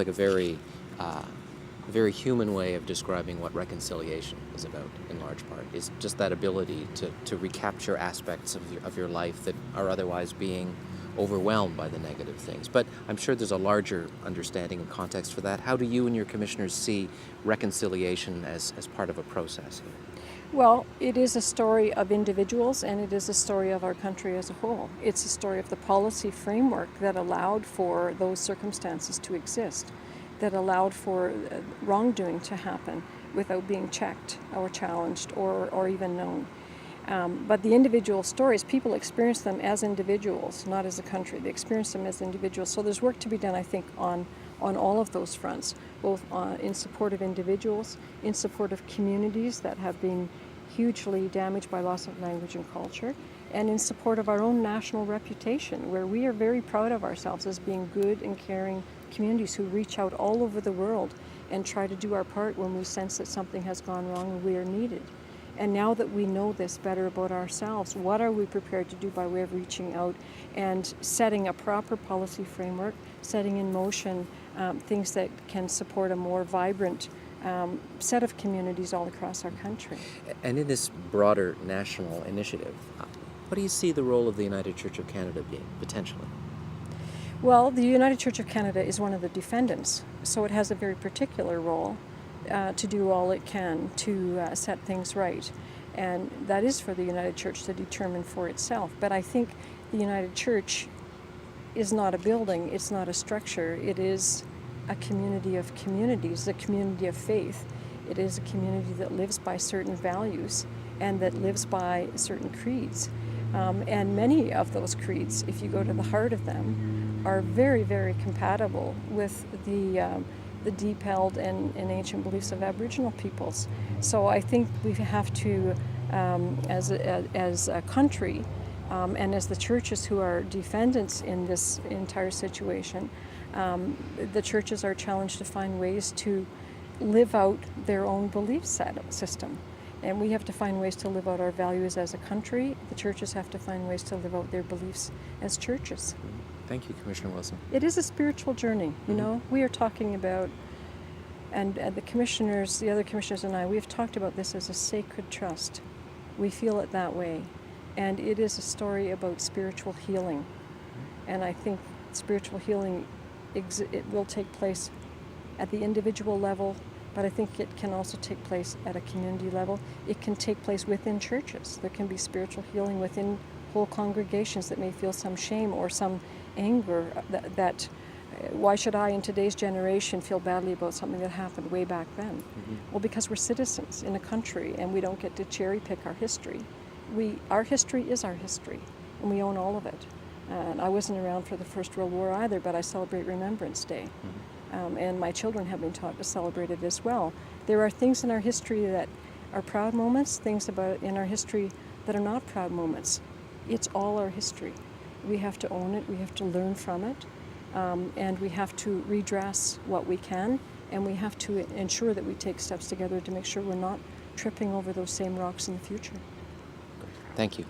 like a very human way of describing what reconciliation is about, in large part, is just that ability to recapture aspects of your life that are otherwise being overwhelmed by the negative things. But I'm sure there's a larger understanding and context for that. How do you and your commissioners see reconciliation as part of a process? Well, it is a story of individuals and it is a story of our country as a whole. It's a story of the policy framework that allowed for those circumstances to exist, that allowed for wrongdoing to happen without being checked or challenged or even known. But the individual stories, people experience them as individuals, not as a country. They experience them as individuals. So there's work to be done, I think, on all of those fronts, both in support of individuals, in support of communities that have been hugely damaged by loss of language and culture, and in support of our own national reputation, where we are very proud of ourselves as being good and caring communities who reach out all over the world and try to do our part when we sense that something has gone wrong and we are needed. And now that we know this better about ourselves, what are we prepared to do by way of reaching out and setting a proper policy framework, setting in motion things that can support a more vibrant set of communities all across our country. And in this broader national initiative, what do you see the role of the United Church of Canada being, potentially? Well, the United Church of Canada is one of the defendants, so it has a very particular role to do all it can to set things right. And that is for the United Church to determine for itself. But I think the United Church is not a building, it's not a structure, it is a community of communities, a community of faith. It is a community that lives by certain values and that lives by certain creeds. And many of those creeds, if you go to the heart of them, are very, very compatible with the deep-held and ancient beliefs of Aboriginal peoples. So I think we have to, as a country, and as the churches who are defendants in this entire situation, the churches are challenged to find ways to live out their own belief system. And we have to find ways to live out our values as a country. The churches have to find ways to live out their beliefs as churches. Thank you, Commissioner Wilson. It is a spiritual journey, you know. We are talking about, and the commissioners, the other commissioners and I, we have talked about this as a sacred trust. We feel it that way. And it is a story about spiritual healing. And I think spiritual healing, it will take place at the individual level, but I think it can also take place at a community level. It can take place within churches. There can be spiritual healing within whole congregations that may feel some shame or some anger that why should I in today's generation feel badly about something that happened way back then? Well, because we're citizens in a country and we don't get to cherry pick our history. Our history is our history, and we own all of it. And I wasn't around for the First World War either, but I celebrate Remembrance Day. And my children have been taught to celebrate it as well. There are things in our history that are proud moments, things in our history that are not proud moments. It's all our history. We have to own it, we have to learn from it, and we have to redress what we can, and we have to ensure that we take steps together to make sure we're not tripping over those same rocks in the future. Thank you.